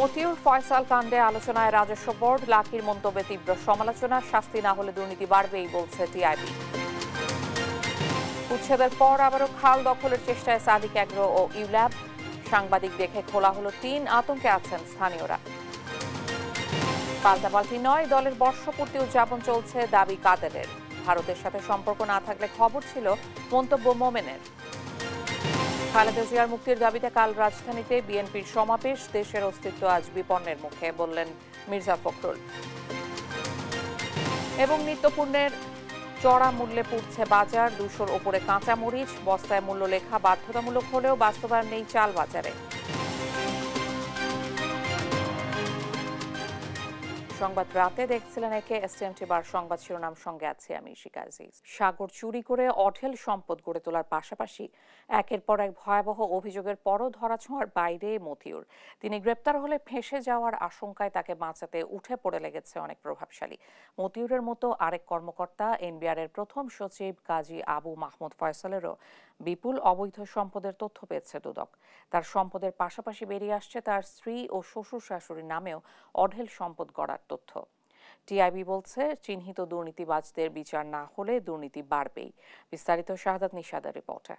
মতিউর ফয়সাল কাণ্ডে আলোচনায় রাজস্ব বোর্ড, লাকির মন্তব্যে তীব্র সমালোচনা, শাস্তি না হলে দুর্নীতি বাড়বেই বলছে টিআইবি। উচ্ছেদের পর আবারও খাল দখলের চেষ্টায় সাদিক অ্যাগ্রো ও ইউল্যাব, সাংবাদিক দেখে খোলা হলো ৩, আতঙ্কে আছেন স্থানীয়রা। পাল্টাপাল্টি নয়, দলের বর্ষপূর্তি উদযাপন চলছে, দাবি কাদেরের। ভারতের সাথে সম্পর্ক না থাকলে খবর ছিল, মন্তব্য মোমেনের। খালেদা জিয়ার মুক্তির দাবিতে কাল রাজধানীতে বিএনপির সমাবেশ, দেশের অস্তিত্ব আজ বিপন্নের মুখে, বললেন মির্জা ফখরুল। এবং নিত্যপণ্যের চড়া মূল্যে পুড়ছে বাজার, ২০০-র ওপরে কাঁচামরিচ, বস্তায় মূল্য লেখা বাধ্যতামূলক হলেও বাস্তবায়ন নেই চাল বাজারে। সংবাদ রাতে দেখছিলেন একে এসটিএমটি বার সংবাদ শিরোনাম, সঙ্গে আছে আমি শিকা আজিজ। সাগর চুরি করে অঢেল সম্পদ গড়ে তোলার পাশাপাশি একের পর এক ভয়াবহ অভিযোগের পরও ধরাছোঁয়ার বাইরে মতিউর। তিনি গ্রেপ্তার হলে ফেঁসে যাওয়ার আশঙ্কায় তাকে বাঁচাতে উঠে পড়ে লেগেছে অনেক প্রভাবশালী। মতিউরের মতো আরেক কর্মকর্তা এনবিআরের প্রথম সচিব কাজী আবু মাহমুদ ফয়সালেরও বিপুল অবৈধ সম্পদের তথ্য পেয়েছে দুদক। তার সম্পদের পাশাপাশি বেরিয়ে আসছে তার স্ত্রী ও শ্বশুর শাশুড়ির নামেও অঢেল সম্পদ গড়ার তথ্য। টিআইবি বলছে, চিহ্নিত দুর্নীতিবাজদের বিচার না হলে দুর্নীতি বাড়বেই। বিস্তারিত শাহাদাত নিশাদের রিপোর্টে।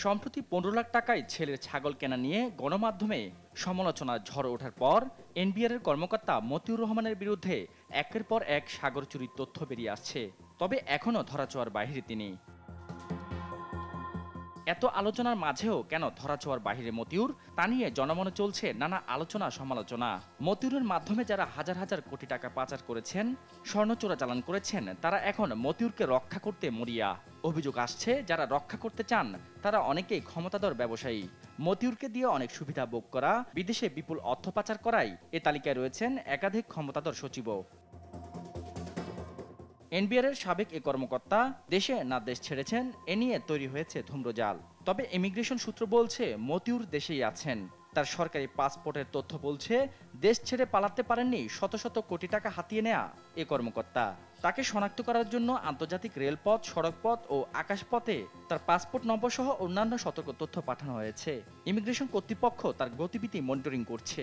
সম্প্রতি ১৫ লাখ টাকায় ছেলের ছাগল কেনা নিয়ে গণমাধ্যমে সমালোচনার ঝড় ওঠার পর এনবিআরের কর্মকর্তা মতিউর রহমানের বিরুদ্ধে একের পর এক সাগর চুরির তথ্য বেরিয়ে আসছে। তবে এখনও ধরাছোঁয়ার বাইরে তিনি। এত আলোচনার মাঝেও কেন ধরাছোঁয়ার বাহিরে মতিউর, তা নিয়ে জনমনে চলছে নানা আলোচনা সমালোচনা। মতিউরের মাধ্যমে যারা হাজার হাজার কোটি টাকা পাচার করেছেন, স্বর্ণ চোরাচালান করেছেন, তারা এখন মতিউরকে রক্ষা করতে মরিয়া। অভিযোগ আসছে, যারা রক্ষা করতে চান তারা অনেকেই ক্ষমতাধর ব্যবসায়ী। মতিউরকে দিয়ে অনেক সুবিধা ভোগ করা, বিদেশে বিপুল অর্থ পাচার করাই এ তালিকায় রয়েছেন একাধিক ক্ষমতাধর সচিবও। এনবিআরের সাবেক এ কর্মকর্তা দেশে না দেশ ছেড়েছেন, এ নিয়ে তৈরি হয়েছে ধূম্রজাল। তবে ইমিগ্রেশন সূত্র বলছে মতিউর দেশেই আছেন। তার সরকারি পাসপোর্টের তথ্য বলছে দেশ ছেড়ে পালাতে পারেননি শত শত কোটি টাকা হাতিয়ে নেয়া এ কর্মকর্তা। তাকে শনাক্ত করার জন্য আন্তর্জাতিক রেলপথ, সড়কপথ ও আকাশপথে তার পাসপোর্ট নম্বর সহ অন্যান্য সতর্ক তথ্য পাঠানো হয়েছে। ইমিগ্রেশন কর্তৃপক্ষ তার গতিবিধি মনিটরিং করছে।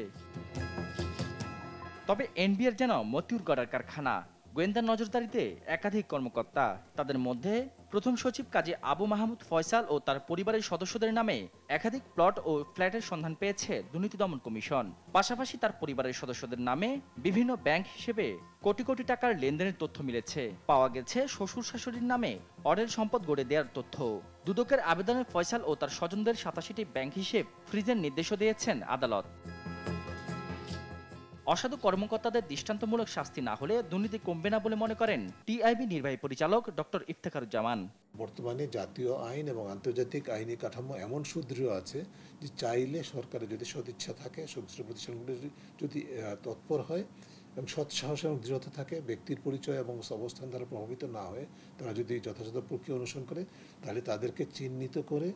তবে এনবিআর যেন মতিউর গড়ার কারখানা। গোয়েন্দা নজরদারিতে একাধিক কর্মকর্তা, তাদের মধ্যে প্রথম সচিব কাজী আবু মাহমুদ ফয়সাল ও তার পরিবারের সদস্যদের নামে একাধিক প্লট ও ফ্ল্যাটের সন্ধান পেয়েছে দুর্নীতি দমন কমিশন। পাশাপাশি তার পরিবারের সদস্যদের নামে বিভিন্ন ব্যাংক হিসেবে কোটি কোটি টাকার লেনদেনের তথ্য মিলেছে। পাওয়া গেছে শ্বশুর শাশুড়ির নামে অঢেল সম্পদ গড়ে দেওয়ার তথ্য। দুদকের আবেদনে ফয়সাল ও তার স্বজনদের ৮৭টি ব্যাংক হিসেব ফ্রিজের নির্দেশও দিয়েছেন আদালত। অসাধু কর্মকর্তাদের দৃষ্টান্তমূলক শাস্তি না হলে দুর্নীতি কমবে না বলে মনে করেন টিআইবি নির্বাহী পরিচালক ডক্টর ইফতেখারুজ্জামান। বর্তমানে জাতীয় আইন এবং আন্তর্জাতিক আইনি কাঠামো এমন সুদৃঢ় আছে যে চাইলে সরকারের যদি সদিচ্ছা থাকে, সংশ্লিষ্ট প্রতিষ্ঠানগুলো যদি তৎপর হয় এবং সৎসাহস এবং দৃঢ়তা থাকে, ব্যক্তির পরিচয় এবং অবস্থান দ্বারা প্রভাবিত না হয়ে তারা যদি যথাযথ প্রক্রিয়া অনুসরণ করে, তাহলে তাদেরকে চিহ্নিত করে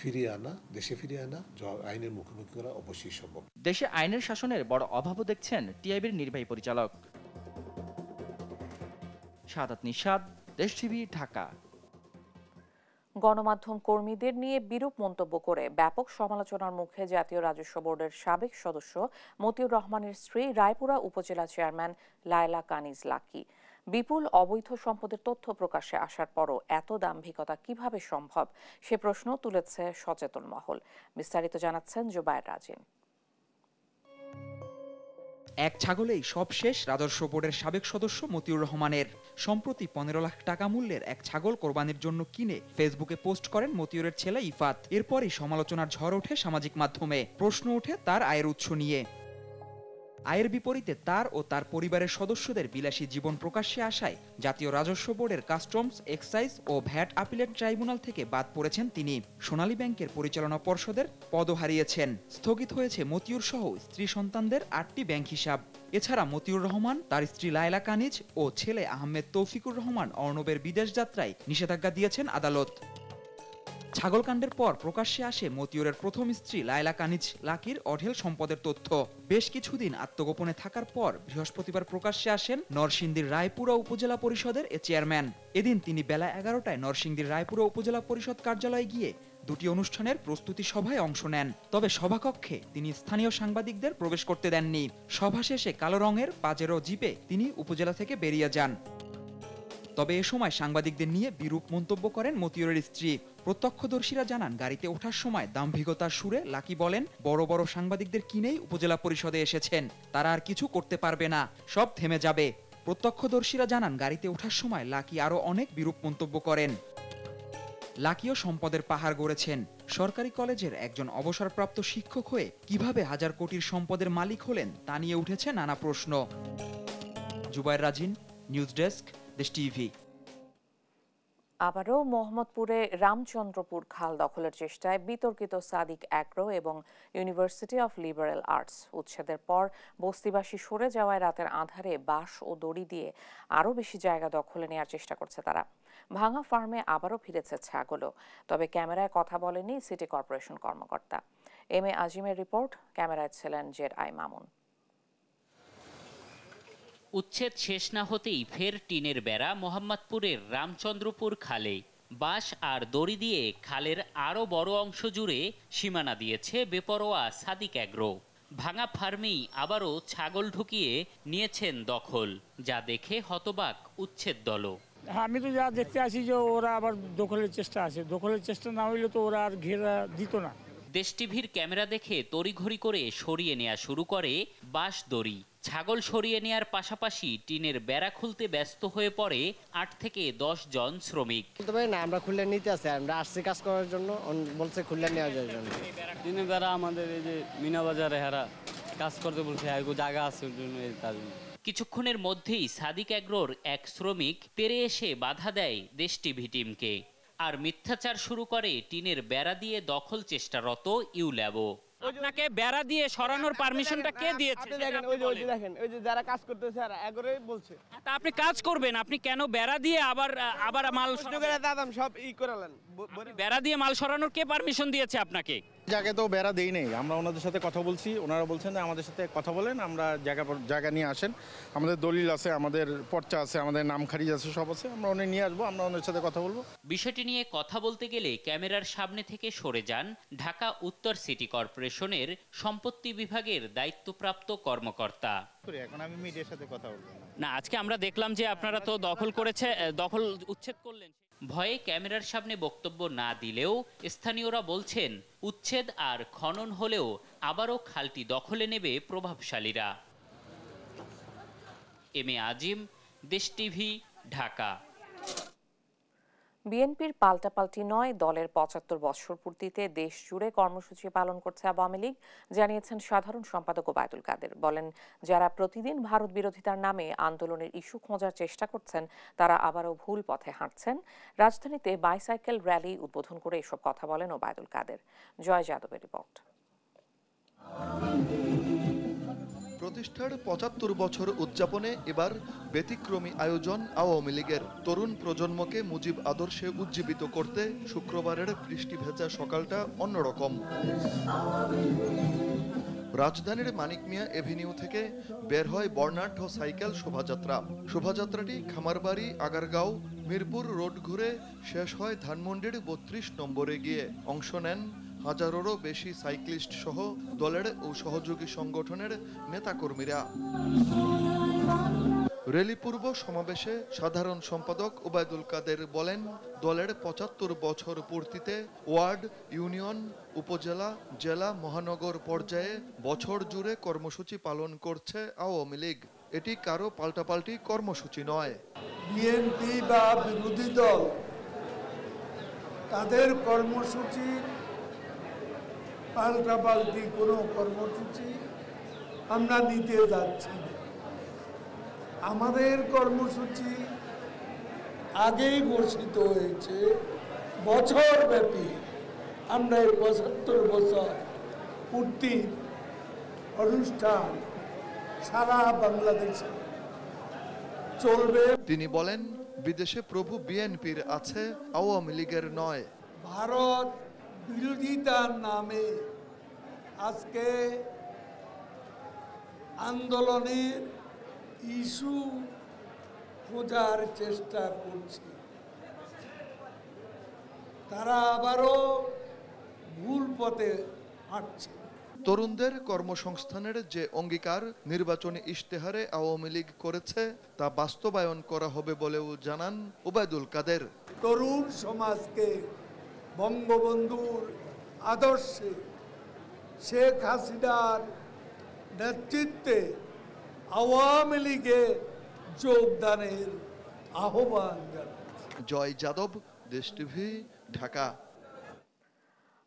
ফিরিয়ে আনা, দেশে ফিরিয়ে আনা, আইনের মুখোমুখি করা অবশ্যই সম্ভব। দেশে আইনের শাসনের বড় অভাবও দেখছেন টিআইবির নির্বাহী পরিচালক। শাহাদাত নিশাদ, দেশ টিভি, ঢাকা। গণমাধ্যম কর্মীদের নিয়ে বিরূপ মন্তব্য করে ব্যাপক সমালোচনার মুখে জাতীয় রাজস্ব বোর্ডের সাবেক সদস্য মতিউর রহমানের স্ত্রী রায়পুরা উপজেলা চেয়ারম্যান লায়লা কানিজ লাকি। বিপুল অবৈধ সম্পদের তথ্য প্রকাশ্যে আসার পরও এত দাম্ভিকতা কিভাবে সম্ভব, সে প্রশ্ন তুলেছে সচেতন মহল। বিস্তারিত জানাচ্ছেন জুবায়ের রাজিন। এক ছাগলেই সব শেষ রাজস্ব বোর্ডের সাবেক সদস্য মতিউর রহমানের। সম্প্রতি ১৫ লাখ টাকা মূল্যের এক ছাগল কোরবানির জন্য কিনে ফেসবুকে পোস্ট করেন মতিউরের ছেলে ইফাত। এরপরই সমালোচনার ঝড় ওঠে সামাজিক মাধ্যমে। প্রশ্ন ওঠে তার আয়ের উৎস নিয়ে। আয়ের বিপরীতে তার ও তার পরিবারের সদস্যদের বিলাসী জীবন প্রকাশ্যে আসায় জাতীয় রাজস্ব বোর্ডের কাস্টমস, এক্সাইজ ও ভ্যাট আপিলেট ট্রাইব্যুনাল থেকে বাদ পড়েছেন তিনি। সোনালী ব্যাংকের পরিচালনা পর্ষদের পদও হারিয়েছেন। স্থগিত হয়েছে মতিউর সহ স্ত্রী সন্তানদের ৮টি ব্যাংক হিসাব। এছাড়া মতিউর রহমান, তার স্ত্রী লায়লা কানিজ ও ছেলে আহমেদ তৌফিকুর রহমান অর্ণবের বিদেশ যাত্রায় নিষেধাজ্ঞা দিয়েছেন আদালত। ছাগলকাণ্ডের পর প্রকাশ্যে আসে মতিউরের প্রথম স্ত্রী লায়লা কানিজ লাকির অঢেল সম্পদের তথ্য। বেশ কিছুদিন আত্মগোপনে থাকার পর বৃহস্পতিবার প্রকাশ্যে আসেন নরসিংদীর রায়পুরা উপজেলা পরিষদের চেয়ারম্যান। এদিন তিনি বেলা 11টায় নরসিংদীর রায়পুরা উপজেলা পরিষদ কার্যালয়ে গিয়ে দুটি অনুষ্ঠানের প্রস্তুতি সভায় অংশ নেন। তবে সভাকক্ষে তিনি স্থানীয় সাংবাদিকদের প্রবেশ করতে দেননি। সভা শেষে কালো রঙের পাজেরো জিপে তিনি উপজেলা থেকে বেরিয়ে যান। তবে এ সময় সাংবাদিকদের নিয়ে বিরূপ মন্তব্য করেন মতিউরের স্ত্রী। প্রত্যক্ষদর্শীরা জানান, গাড়িতে ওঠার সময় দাম্ভিকতার সুরে লাকি বলেন, বড় বড় সাংবাদিকদের কিনেই উপজেলা পরিষদে এসেছেন, তারা আর কিছু করতে পারবে না, সব থেমে যাবে। প্রত্যক্ষদর্শীরা জানান, গাড়িতে ওঠার সময় লাকি আরও অনেক বিরূপ মন্তব্য করেন। লাকিও সম্পদের পাহাড় গড়েছেন। সরকারি কলেজের একজন অবসরপ্রাপ্ত শিক্ষক হয়ে কিভাবে হাজার কোটির সম্পদের মালিক হলেন তা নিয়ে উঠেছে নানা প্রশ্ন। Zubair Rajin, news desk, Desh TV. আবারও মোহাম্মদপুরে রামচন্দ্রপুর খাল দখলের চেষ্টায় বিতর্কিত সাদিক অ্যাগ্রো এবং ইউনিভার্সিটি অফ লিবারেল আর্টস উচ্ছেদের পর বস্তিবাসী সরে যাওয়ায় রাতের আঁধারে বাঁশ ও দড়ি দিয়ে আরও বেশি জায়গা দখলে নেওয়ার চেষ্টা করছে তারা। ভাঙা ফার্মে আবারও ফিরেছে ছাগলও। তবে ক্যামেরায় কথা বলেনি সিটি কর্পোরেশন কর্মকর্তা। এম এ আজিমের রিপোর্ট, ক্যামেরায় ছিলেন জেড আই মামুন। উচ্ছেদ শেষ না হতেই ফের টিনের বেড়া মোহাম্মদপুরের রামচন্দ্রপুর খালে। বাঁশ আর দড়ি দিয়ে খালের আরও বড় অংশ জুড়ে সীমানা দিয়েছে বেপরোয়া সাদিক অ্যাগ্রো। ভাঙা ফার্মেই আবারও ছাগল ঢুকিয়ে নিয়েছেন দখল, যা দেখে হতবাক উচ্ছেদ দলও। আমি তো যা দেখতে আসি যে ওরা আবার দখলের চেষ্টা আছে, দখলের চেষ্টা না হইলে তো ওরা আর ঘেরা দিত না। দেশ টিভির ক্যামেরা দেখে তড়িঘড়ি করে সরিয়ে নেওয়া শুরু করে বাঁশ দড়ি। ছাগল সরিয়ে নেওয়ার পাশাপাশি টিনের বেড়া খুলতে ব্যস্ত হয়ে পড়ে 8 থেকে 10 জন শ্রমিক। না, আমরা খুলে নিতে আসি, আমরা আসছি কাজ করার জন্য, বলছে খুলে নেওয়ার জন্য। টিনের বেড়া আমাদের এই যে মিনা বাজারে হারা কাজ করতে বলছে, জায়গা আছে তার জন্য। কিছুক্ষণের মধ্যেই সাদিক অ্যাগ্রোর এক শ্রমিক তেড়ে এসে বাধা দেয় দেশ টিভি টিমকে আর মিথ্যাচার শুরু করে টিনের বেড়া দিয়ে দখল চেষ্টারত ইউল্যাবো। আপনাকে বেড়া দিয়ে সরানোর পারমিশনটা কে দিয়েছে? দেখেন ওই যে যারা কাজ করতেছে আর এগোরেই বলছে। তা আপনি কাজ করবেন, আপনি কেন বেড়া দিয়ে আবার মাল দাদাম সব করালেন? বেড়া দিয়ে মাল সরানোর কে পারমিশন দিয়েছে আপনাকে? জায়গায় তো বেড়া দেই নেই, আমরা ওনাদের সাথে কথা বলছি, ওনারা বলছেন যে আমাদের সাথে কথা বলেন, আমরা জায়গা নিয়ে আসেন, আমাদের দলিল আছে, আমাদের পর্চা আছে, আমাদের নাম খারিজ আছে, সব আছে, আমরা ওনে নিয়ে আসবো, আমরা ওনার সাথে কথা বলবো। বিষয়টি নিয়ে কথা বলতে গেলে ক্যামেরার সামনে থেকে সরে যান ঢাকা উত্তর সিটি কর্পোরেশনের সম্পত্তি বিভাগের দায়িত্বপ্রাপ্ত কর্মকর্তা। এখন আমি মিডিয়ার সাথে কথা বলবো না, আজকে আমরা দেখলাম যে আপনারা তো দখল উচ্ছেদ করলেন। ভয়ে ক্যামেরার সামনে বক্তব্য না দিলেও স্থানীয়রা বলছেন, উচ্ছেদ আর খনন হলেও আবারও খালটি দখলে নেবে প্রভাবশালীরা। এম এ আজিম, দেশ টিভি, ঢাকা। বিএনপির পাল্টাপাল্টি নয়, দলের ৭৫ বছর পূর্তিতে দেশ জুড়ে কর্মসূচি পালন করছে আওয়ামী লীগ, জানিয়েছেন সাধারণ সম্পাদক ওবায়দুল কাদের। বলেন, যারা প্রতিদিন ভারত বিরোধিতার নামে আন্দোলনের ইস্যু খোঁজার চেষ্টা করছেন তারা আবারও ভুল পথে হাঁটছেন। রাজধানীতে বাইসাইকেল র্যালি উদ্বোধন করে এসব কথা বলেন ওবায়দুল কাদের। জয় যাদবের রিপোর্ট। প্রতিষ্ঠার ৭৫ বছর উদযাপনে এবার ব্যতিক্রমী আয়োজন আওয়ামী লীগের। তরুণ প্রজন্মকে মুজিব আদর্শে উজ্জীবিত করতে শুক্রবারের বৃষ্টি ভেজা সকালটা অন্যরকম। রাজধানীর মানিক মিয়া এভিনিউ থেকে বের হয় বর্ণাঢ্য সাইকেল শোভাযাত্রা। শোভাযাত্রাটি খামারবাড়ি, আগারগাঁও, মিরপুর রোড ঘুরে শেষ হয় ধানমন্ডির ৩২ নম্বরে গিয়ে। অংশ নেন হাজারেরও বেশি সাইক্লিস্ট সহ দলের ও সহযোগী সংগঠনের নেতাকর্মীরা। র্যালি পূর্ব সমাবেশে সাধারণ সম্পাদক ওবায়দুল কাদের বলেন, দলের ৭৫ বছর পূর্তিতে ওয়ার্ড, ইউনিয়ন, উপজেলা, জেলা, মহানগর পর্যায়ে বছর জুড়ে কর্মসূচি পালন করছে আওয়ামী লীগ। এটি কারো পাল্টাপাল্টি কর্মসূচি নয়। বিএনপি বা বিরোধী দল তাদের কর্মসূচি পাল্টাপাল্টি কোনো কর্মসূচি আমরা নিতে যাচ্ছি না। আমাদের কর্মসূচি আগেই ঘোষিত হয়েছে, বছরব্যাপী আমরা এই ৭৫ বছর পূর্তি অনুষ্ঠান সারা বাংলাদেশে চলবে। তিনি বলেন, বিদেশে প্রভু বিএনপির আছে, আওয়ামী লীগের নয়। ভারত বিরোধিতার নামে আজকে আন্দোলনের ইস্যু খোঁজার চেষ্টা করছে। তারা আবারও ভুল পথে হাঁটছে। তরুণদের কর্মসংস্থানের যে অঙ্গীকার নির্বাচনী ইশতেহারে আওয়ামী লীগ করেছে তা বাস্তবায়ন করা হবে বলেও জানান ওবায়দুল কাদের। তরুণ সমাজকে বঙ্গবন্ধুর আদর্শে শেখ হাসিনার নেতৃত্বে আওয়ামী লীগে যোগদানের আহ্বান জানান। জয় যাদব, দেশ টিভি, ঢাকা।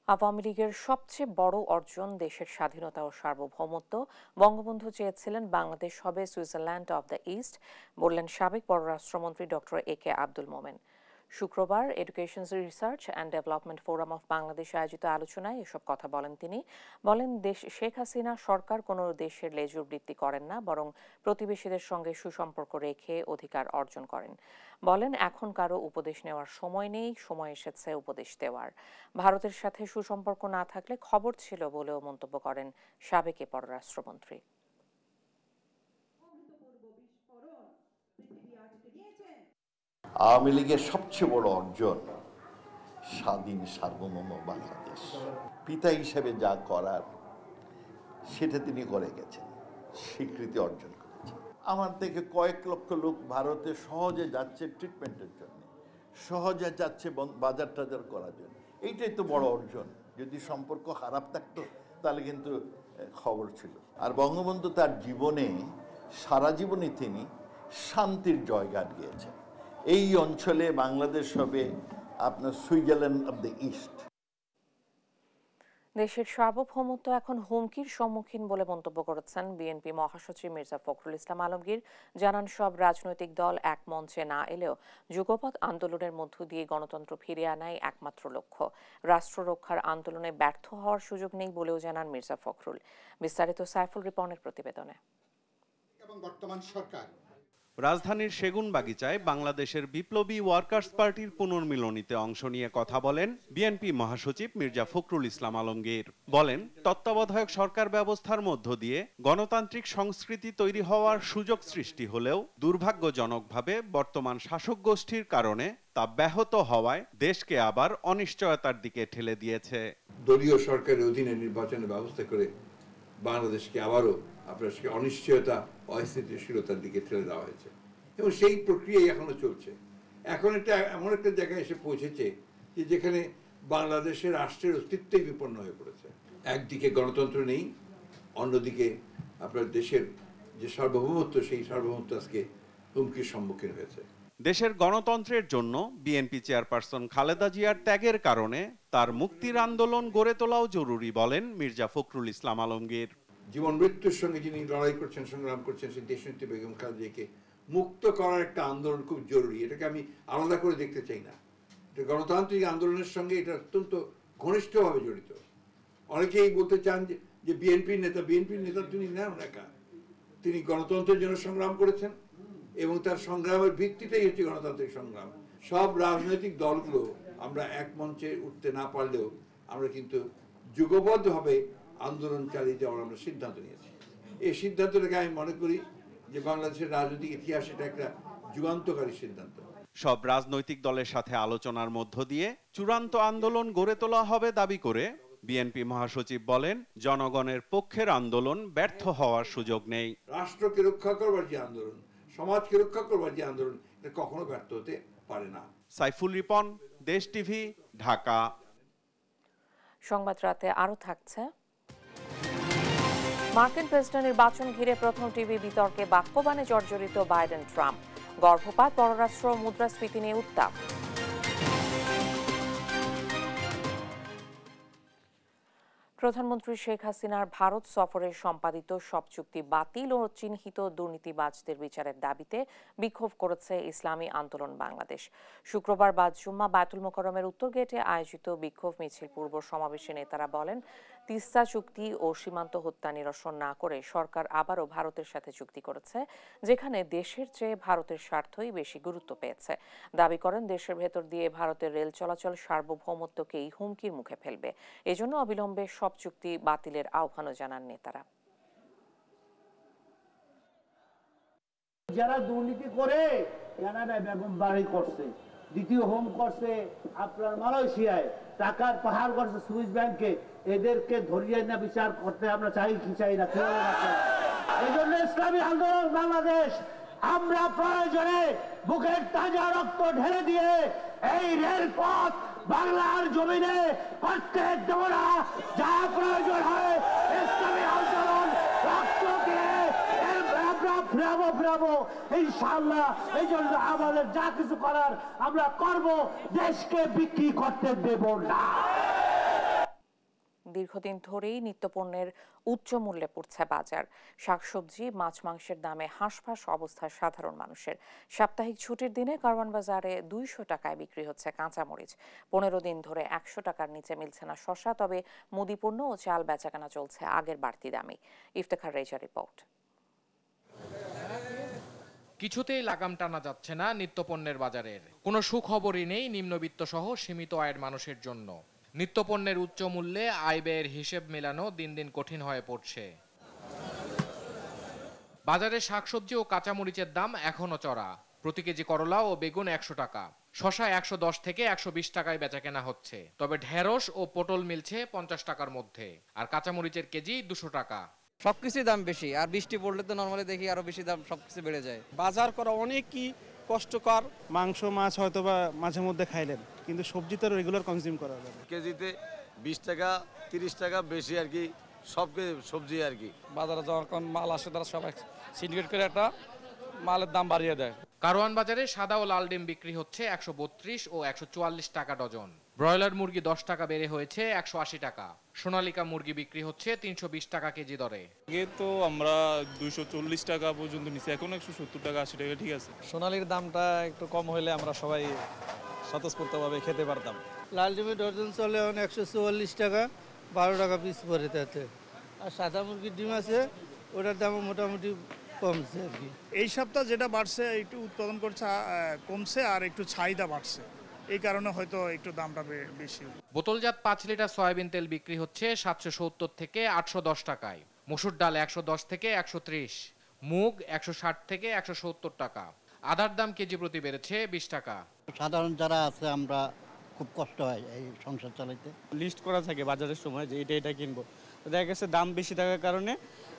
আওয়ামী লীগের সবচেয়ে বড় অর্জন দেশের স্বাধীনতা ও সার্বভৌমত্ব। বঙ্গবন্ধু চেয়েছিলেন বাংলাদেশ হবে সুইজারল্যান্ড অব দ্য ইস্ট, বললেন সাবেক পররাষ্ট্রমন্ত্রী ডক্টর AK আব্দুল মোমেন। শুক্রবার education research and development forum of বাংলাদেশে আয়োজিত আলোচনায় এসব কথা বলেন তিনি। বলেন, শেখ হাসিনা সরকার কোনো দেশের লেজুর বৃত্তি করেন না, বরং প্রতিবেশীদের সঙ্গে সুসম্পর্ক রেখে অধিকার অর্জন করেন। বলেন, এখন কারো উপদেশ নেওয়ার সময় নেই, সময় এসেছে উপদেশ দেওয়ার। ভারতের সাথে সুসম্পর্ক না থাকলে খবর ছিল বলেও মন্তব্য করেন সাবেক পররাষ্ট্রমন্ত্রী। আওয়ামী লীগের সবচেয়ে বড় অর্জন স্বাধীন সার্বভৌম বাংলাদেশ। পিতা হিসেবে যা করার সেটা তিনি করে গেছেন, স্বীকৃতি অর্জন করেছেন। আমার থেকে কয়েক লক্ষ লোক ভারতে সহজে যাচ্ছে ট্রিটমেন্টের জন্য, সহজে যাচ্ছে বাজার টাজার করার জন্য। এইটাই তো বড় অর্জন। যদি সম্পর্ক খারাপ থাকতো তাহলে কিন্তু খবর ছিল। আর বঙ্গবন্ধু তার জীবনে সারা জীবনই তিনি শান্তির জয়গান গিয়েছেন। এই অঞ্চলে বাংলাদেশ হবে আপনার সুইজারল্যান্ড অব দ্য ইস্ট। দেশের সার্বভৌমত্ব এখন হুমকির সম্মুখীন বলে মন্তব্য করেছেন বিএনপি মহাসচিব মির্জা ফখরুল ইসলাম আলমগীর। জানান, সব রাজনৈতিক দল এক মঞ্চে না এলেও যুগপৎ আন্দোলনের মধ্য দিয়ে গণতন্ত্র ফিরিয়ে আনাই একমাত্র লক্ষ্য। রাষ্ট্র রক্ষার আন্দোলনে ব্যর্থ হওয়ার সুযোগ নেই বলেও জানান মির্জা ফখরুল। বিস্তারিত সাইফুল রিপনের প্রতিবেদনে। বর্তমান সরকার রাজধানীর সেগুনবাগিচায় বাংলাদেশের বিপ্লবী ওয়ার্কার্স পার্টির পুনর্মিলনীতে অংশ নিয়ে কথা বলেন বিএনপি মহাসচিব মির্জা ফখরুল ইসলাম আলমগীর। বলেন, তত্ত্বাবধায়ক সরকার ব্যবস্থার মধ্য দিয়ে গণতান্ত্রিক সংস্কৃতি তৈরি হওয়ার সুযোগ সৃষ্টি হলেও দুর্ভাগ্যজনকভাবে বর্তমান শাসক গোষ্ঠীর কারণে তা ব্যাহত হওয়ায় দেশকে আবার অনিশ্চয়তার দিকে ঠেলে দিয়েছে। দলীয় সরকারের অধীনে নির্বাচনের ব্যবস্থা করে বাংলাদেশকে আবারও আপনার অনিশ্চয়তা, অস্থিতিশীলতার দিকে ঠেলে দেওয়া হয়েছে এবং সেই প্রক্রিয়াই এখনো চলছে। এখন এটা এমন একটা জায়গায় এসে পৌঁছেছে যে যেখানে বাংলাদেশের রাষ্ট্রের অস্তিত্বই বিপন্ন হয়ে পড়েছে। একদিকে গণতন্ত্র নেই, অন্যদিকে আপনার দেশের যে সার্বভৌমত্ব, সেই সার্বভৌমত্ব আজকে হুমকির সম্মুখীন হয়েছে। দেশের গণতন্ত্রের জন্য বিএনপি চেয়ারপারসন খালেদা জিয়ার ত্যাগের কারণে তার মুক্তির আন্দোলন গড়ে তোলাও জরুরি বলেন মির্জা ফখরুল ইসলাম আলমগীর। জীবন মৃত্যুর সঙ্গে যিনি লড়াই করছেন, সংগ্রাম করছেন, সেই দেশনেত্রী বেগম খালেদা জিয়াকে মুক্ত করার একটা আন্দোলন খুব জরুরি। এটাকে আমি আলাদা করে দেখতে চাই না। এটা গণতান্ত্রিক আন্দোলনের সঙ্গে এটা অত্যন্ত ঘনিষ্ঠভাবে জড়িত। অনেকেই বলতে চান যে বিএনপির নেতা তিনি নেন একা। তিনি গণতন্ত্রের জন্য সংগ্রাম করেছেন এবং তার সংগ্রামের ভিত্তিটাই হচ্ছে গণতান্ত্রিক সংগ্রাম। সব রাজনৈতিক দলগুলো আমরা এক মঞ্চে উঠতে না পারলেও আমরা কিন্তু যুগবদ্ধভাবে আন্দোলন চালিয়ে যাওয়ার আমরা সিদ্ধান্ত নিয়েছি। এই সিদ্ধান্তটাকে আমি মনে করি যে বাংলাদেশের রাজনৈতিক ইতিহাসে এটা একটা যুগান্তকারী সিদ্ধান্ত। সব রাজনৈতিক দলের সাথে আলোচনার মধ্য দিয়ে চূড়ান্ত আন্দোলন গড়ে তোলা হবে দাবি করে বিএনপি মহাসচিব বলেন, জনগণের পক্ষের আন্দোলন ব্যর্থ হওয়ার সুযোগ নেই। রাষ্ট্রকে রক্ষা করবার যে আন্দোলন, সমাজকে রক্ষা করবার যে আন্দোলন, এটা কখনো ব্যর্থ হতে পারে না। সাইফুল রিপন, দেশ টিভি, ঢাকা। সংবাদ রাতে আরো থাকছে। মার্কিন প্রেসিডেন্ট নির্বাচন ঘিরে প্রথম টিভি বিতর্কে বাক্যবাণে জর্জরিত বাইডেন ট্রাম্প। গর্ভপাত, পররাষ্ট্র, মুদ্রাস্ফীতি নিয়ে উত্তাপ। প্রধানমন্ত্রী শেখ হাসিনার ভারত সফরে সম্পাদিত সব চুক্তি বাতিল ও চিহ্নিত দুর্নীতিবাজদের বিচারের দাবিতে বিক্ষোভ করেছে ইসলামী আন্দোলন বাংলাদেশ। শুক্রবার বাদ জুম্মা বায়তুল মোকাররমের উত্তর গেটে আয়োজিত বিক্ষোভ মিছিল পূর্ব সমাবেশে নেতারা বলেন, তিস্তা চুক্তি ও সীমান্ত হত্যা নিরসন না করে সরকার আবারও ভারতের সাথে চুক্তি করেছে, যেখানে দেশের চেয়ে ভারতের স্বার্থই বেশি গুরুত্ব পেয়েছে। দাবি করেন, দেশের ভেতর দিয়ে ভারতের রেল চলাচল সার্বভৌমত্বকেই হুমকির মুখে ফেলবে। এজন্য অবিলম্বে সব চুক্তি বাতিলের আহ্বানও জানান নেতারা। যারা দুর্নীতি করে কানাডায় বেগম বাড়ি করছে, দ্বিতীয় হোম করছে আপনার মালয়েশিয়ায়, টাকার পাহাড় করছে সুইস ব্যাংকে, এদেরকে ধরিয়ে না বিচার করতে আমরা চাই কি চাই না। এই জন্য ইসলামী আন্দোলন বাংলাদেশ আমরা প্রয়োজনে বুকের তাজা রক্ত ঢেলে দিয়ে এই রেলপথ বাংলার জমিনে করতে দেব না। যা প্রয়োজন হয় ইসলামী আন্দোলন রক্ত দিয়ে ফেরাবো ইনশাআল্লাহ। এই জন্য আমাদের যা কিছু করার আমরা করব, দেশকে বিক্রি করতে দেব না। দীর্ঘদিন ধরেই নিত্যপণ্যের উচ্চ মূল্যে পড়ছে বাজার। শাকসবজি, মাছ মাংসের দামে হাঁসফাঁস অবস্থা সাধারণ মানুষের। সাপ্তাহিক ছুটির দিনে কারওয়ান বাজারে 200 টাকায় বিক্রি হচ্ছে কাঁচামরিচ। 15 দিন ধরে 100 টাকার নিচে মিলছে না শসা। তবে মুদি পণ্য ও চাল বেচাকেনা চলছে আগের বাড়তি দামে। ইফতেখার রেজা রিপোর্ট। কিছুতেই লাগাম টানা যাচ্ছে না নিত্যপণ্যের বাজারের। কোনো সুখবরই নেই নিম্নবিত্ত সহ সীমিত আয়ের মানুষের জন্য। নিত্যপণ্যের উচ্চ মূল্যে আয় ব্যয়ের হিসেব মেলানো দিন দিন কঠিন হয়ে পড়ছে। বাজারে শাকসবজি ও কাঁচামরিচের দাম এখনো চড়া। প্রতি কেজি করলা ও বেগুন 100 টাকা, শসা 110 থেকে 120 টাকায় বেচাকেনা হচ্ছে। তবে ঢেঁড়স ও পটল মিলছে 50 টাকার মধ্যে, আর কাঁচামরিচের কেজি 200 টাকা। সবকিছুর দাম বেশি, আর বৃষ্টি পড়লে তো নরমালি দেখি আরো বেশি দাম, সবকিছু বেড়ে যায়। বাজার করা অনেকই কষ্টকর। মাংস মাছ হয়তো বা মাঝে মধ্যে খাইলেন, কিন্তু সবজি তো রেগুলার কনজিউম করা যাবে। কেজিতে 20 টাকা 30 টাকা বেশি আর কি, সব সবজি আর কি। বাজারে যখন মাল আসে তারা সবাই সিন্ডিকেট করে একটা মালের দাম বাড়িয়ে দেয়। কারওয়ান বাজারে সাদা ও লাল ডিম বিক্রি হচ্ছে 132 ও 144 টাকা ডজন। ব্রয়লার মুরগি 10 টাকা বেড়ে হয়েছে 180 টাকা। সোনালিকা মুরগি বিক্রি হচ্ছে 320 টাকা কেজি দরে। আগে তো আমরা 240 টাকা পর্যন্ত নিছি, এখন 170 টাকা 80 টাকা ঠিক আছে। সোনালির দামটা একটু কম হলে আমরা সবাই স্বতঃস্ফূর্তভাবে খেতে পারতাম। লাল ডিমের ডজন চলে এখন 144 টাকা, 12 টাকা পিস পরে তাতে। আর সাদা মুরগির ডিম আছে, ওটার দাম মোটামুটি কমছে আর কি। এই সপ্তাহ যেটা বাড়ছে একটু উৎপাদন করছে কমছে, আর একটু চাহিদা বাড়ছে, এই কারণে হয়তো একটু দামটা বেশি। বোতলজাত 5 লিটার সয়াবিন তেল বিক্রি হচ্ছে 770 থেকে 810 টাকায়। মসুর ডাল 110 থেকে 130, মুগ 160 থেকে 170 টাকা। আদার দাম কেজি প্রতি বেড়েছে 20 টাকা। সাধারণ যারা আছে আমরা খুব কষ্ট হয় এই সংসার চালাইতে। লিস্ট করা থাকে বাজারের সময় যে এটা কিনবো, দেখা গেছে দাম বেশি থাকার কারণে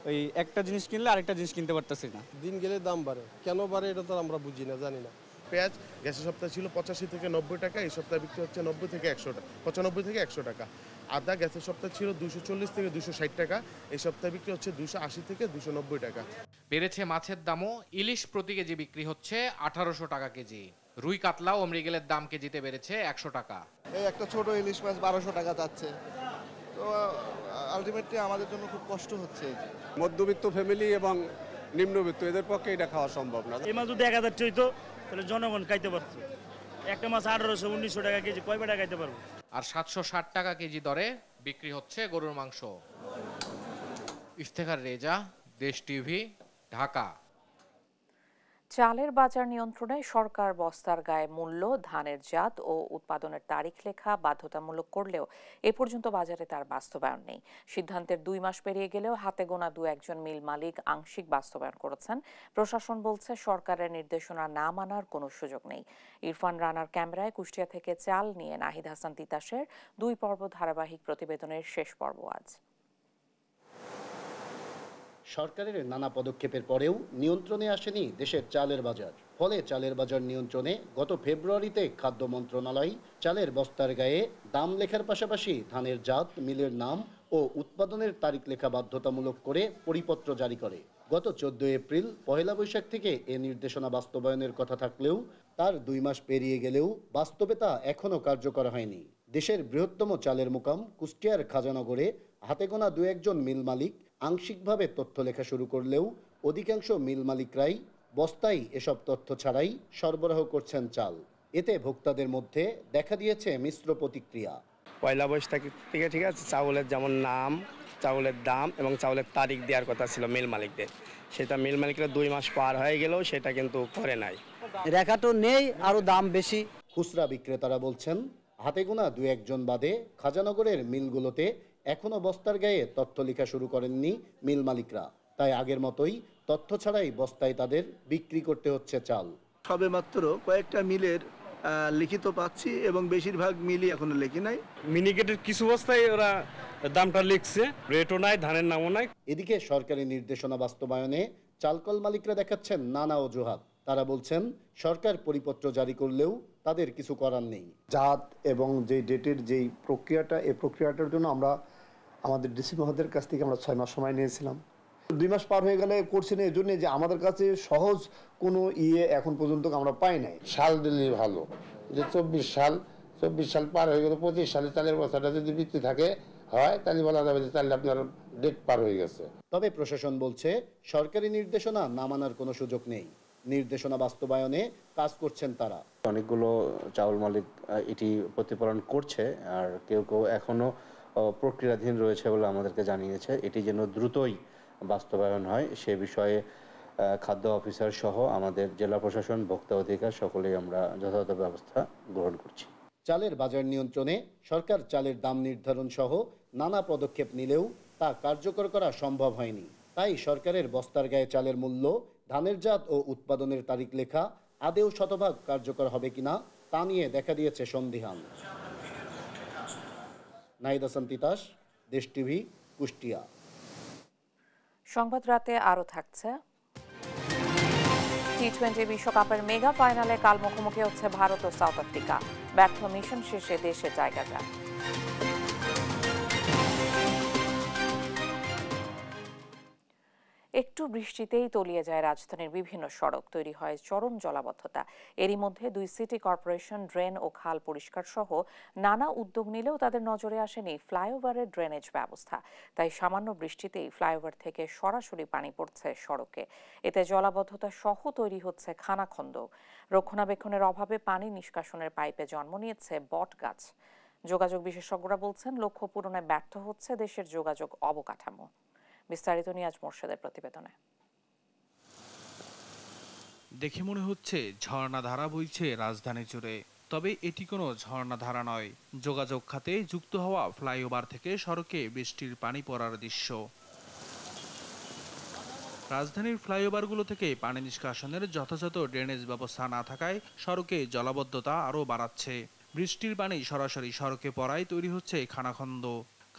ওই একটা জিনিস কিনলে আরেকটা জিনিস কিনতে পারতেছি না। দিন গেলে দাম বাড়ে, কেন বাড়ে এটা তো আমরা বুঝি না, জানি না। পেঁয়াজ গ্যাসের সপ্তাহে ছিল 85 থেকে 90 টাকা, এই সপ্তাহে বিক্রি হচ্ছে 90 থেকে 100 টাকা, 95 থেকে 100 টাকা। আদা গ্যাসের সপ্তাহে ছিল 240 থেকে 260 টাকা, এই সপ্তাহে বিক্রি হচ্ছে 280 থেকে 290 টাকা। বেড়েছে মাছের দামও। ইলিশ প্রতি কেজি বিক্রি হচ্ছে 1800 টাকা কেজি। রুই কাতলা ও মৃগেলের দাম কেজিতে বেড়েছে 100 টাকা। এই একটা ছোট ইলিশ মাছ 1200 টাকা যাচ্ছে, তো আলটিমেটলি আমাদের জন্য খুব কষ্ট হচ্ছে। মধ্যবিত্ত ফ্যামিলি এবং নিম্নবিত্ত এদের পক্ষে এটা খাওয়া সম্ভব না। এই মাছ যদি 1000 হইতো তাহলে জনগণ খাইতে পারতো। একটা মাছ 1800-1900 টাকা কেজি, কয় বেটা খাইতে পারবো? আর 760 টাকা কেজি দরে বিক্রি হচ্ছে গরুর মাংস। ইফতেখার রেজা, দেশ টিভি, ঢাকা। চালের বাজার নিয়ন্ত্রণে সরকার বস্তার গায়ে মূল্য, ধানের জাত ও উৎপাদনের তারিখ লেখা বাধ্যতামূলক করলেও এ পর্যন্ত বাজারে তার বাস্তবায়ন নেই। সিদ্ধান্তের 2 মাস পেরিয়ে গেলেও হাতে গোনা 2-1 মিল মালিক আংশিক বাস্তবায়ন করেছেন। প্রশাসন বলছে সরকারের নির্দেশনা না মানার কোনো সুযোগ নেই। ইরফান রানার ক্যামেরায় কুষ্টিয়া থেকে চাল নিয়ে নাহিদ হাসান তিতাসের 2 পর্ব ধারাবাহিক প্রতিবেদনের শেষ পর্ব আজ। সরকারের নানা পদক্ষেপের পরেও নিয়ন্ত্রণে আসেনি দেশের চালের বাজার। ফলে চালের বাজার নিয়ন্ত্রণে গত ফেব্রুয়ারিতে খাদ্য মন্ত্রণালয় চালের বস্তার গায়ে দাম লেখার পাশাপাশি ধানের জাত, মিলের নাম ও উৎপাদনের তারিখ লেখা বাধ্যতামূলক করে পরিপত্র জারি করে। গত 14 এপ্রিল পহেলা বৈশাখ থেকে এ নির্দেশনা বাস্তবায়নের কথা থাকলেও তার 2 মাস পেরিয়ে গেলেও বাস্তবে তা এখনও কার্যকর হয়নি। দেশের বৃহত্তম চালের মোকাম কুষ্টিয়ার খাজানগরে হাতে গোনা দু একজন মিল মালিক আংশিকভাবে তথ্য লেখা শুরু করলেও অধিকাংশ মিল মালিকরাই বস্তায় এসব তথ্য ছাড়াই সরবরাহ করছেন চাল। এতে ভোক্তাদের মধ্যে দেখা দিয়েছে মিশ্র প্রতিক্রিয়া। পয়লা বৈশাখ থেকে ঠিক আছে, চাউলের যেমন নাম, চাউলের দাম এবং চাউলের তারিখ দেওয়ার কথা ছিল মিল মালিকদের, সেটা মিল মালিকরা 2 মাস পার হয়ে গেলেও সেটা কিন্তু করে নাই। রেখা তো নেই, আরো দাম বেশি। খুচরা বিক্রেতারা বলছেন হাতে গোনা দু একজন বাদে খাজানগরের মিলগুলোতে এখনো বস্তার গায়ে তথ্য লেখা শুরু করেননি মিল মালিকরা। তাই আগের মতোই তথ্য ছাড়াই বস্তায় তাদের বিক্রি করতে হচ্ছে চাল। সবে মাত্র কয়েকটা মিলের লিখিত পাচ্ছি এবং বেশিরভাগ মিলই এখনো লেখি নাই। মিনিকেটের কিছু বস্তায় ওরা দামটা লিখছে, রেটও নাই, ধানের নামও নাই। এদিকে সরকারি নির্দেশনা বাস্তবায়নে চালকল মালিকরা দেখাচ্ছেন নানা অজুহাত। তারা বলছেন সরকার পরিপত্র জারি করলেও তাদের কিছু করার নেই। জাত এবং যে ডেটের যেই প্রক্রিয়াটা, এই প্রক্রিয়াটার জন্য আমরা আমাদের ডিসি মহোদয়ের কাছ থেকে আমরা 6 মাস সময় নিয়েছিলাম। 2 মাস পার হয়ে গেলে করছি না, এই জন্য যে আমাদের কাছে সহজ কোনো এখন পর্যন্ত আমরা পাই নাই। সাল দিলেই ভালো, যে 24 সাল পার হয়ে গেলে 25 সালে চালের বস্তাটা যদি বিক্রি থাকে হয় তাহলে বলা যাবে যে তাহলে আপনার ডেট পার হয়ে গেছে। তবে প্রশাসন বলছে সরকারি নির্দেশনা না মানার কোনো সুযোগ নেই। নির্দেশনা বাস্তবায়নে কাজ করছেন তারা। অনেকগুলো চাউল মালিক এটি প্রতিপালন করছে, আর কেউ কেউ এখনো প্রক্রিয়াধীন রয়েছে বলে আমাদেরকে জানিয়েছে। এটি যেন দ্রুতই বাস্তবায়ন হয় সে বিষয়ে খাদ্য অফিসার সহ আমাদের জেলা প্রশাসন, ভোক্তা অধিকার সকলেই আমরা যথাযথ ব্যবস্থা গ্রহণ করছি। চালের বাজার নিয়ন্ত্রণে সরকার চালের দাম নির্ধারণ সহ নানা পদক্ষেপ নিলেও তা কার্যকর করা সম্ভব হয়নি। তাই সরকারের বস্তার গায়ে চালের মূল্য, ধানের জাত ও উৎপাদনের তারিখ লেখা আদেও শতভাগ কার্যকর হবে কিনা তা নিয়ে দেখা দিয়েছে সন্দিহান। নাহিদ হাসান তিতাস, দেশ টিভি, কুষ্টিয়া। সংবাদ রাতে আরো থাকছে। টি20 বিশ্বকাপের মেগা ফাইনালে কাল মুখোমুখি হচ্ছে ভারত ও সাউথ আফ্রিকা। ব্যর্থ মিশন শেষে দেশে জায়গা যায়। একটু বৃষ্টিতেই তলিয়ে যায় রাজধানীর বিভিন্ন সড়ক, তৈরি হয় চরম জলাবদ্ধতা। এরই মধ্যে 2 সিটি কর্পোরেশন ড্রেন ও খাল পরিষ্কার সহ নানা উদ্যোগ নিলেও তাদের নজরে আসেনি ফ্লাইওভারের ড্রেনেজ ব্যবস্থা। তাই সামান্য বৃষ্টিতেই ফ্লাইওভার থেকে সরাসরি পানি পড়ছে সড়কে। এতে জলাবদ্ধতা সহ তৈরি হচ্ছে খানাখন্দ। রক্ষণাবেক্ষণের অভাবে পানি নিষ্কাশনের পাইপে জন্ম নিয়েছে বট গাছ। যোগাযোগ বিশেষজ্ঞরা বলছেন লক্ষ্য পূরণে ব্যর্থ হচ্ছে দেশের যোগাযোগ অবকাঠামো। বিস্তারিত নিয়াজ মোর্শেদের প্রতিবেদনে। দেখে মনে হচ্ছে ঝর্ণা ধারা বইছে রাজধানী জুড়ে, তবে এটি কোনো ঝর্ণা ধারা নয়। যোগাযোগ খাতে যুক্ত হওয়া ফ্লাইওভার থেকে সড়কে বৃষ্টির পানি পড়ার দৃশ্য। রাজধানীর ফ্লাইওভারগুলো থেকে পানি নিষ্কাশনের যথাযথ ড্রেনেজ ব্যবস্থা না থাকায় সড়কে জলাবদ্ধতা আরও বাড়াচ্ছে। বৃষ্টির পানি সরাসরি সড়কে পড়ায় তৈরি হচ্ছে খানাখন্দ।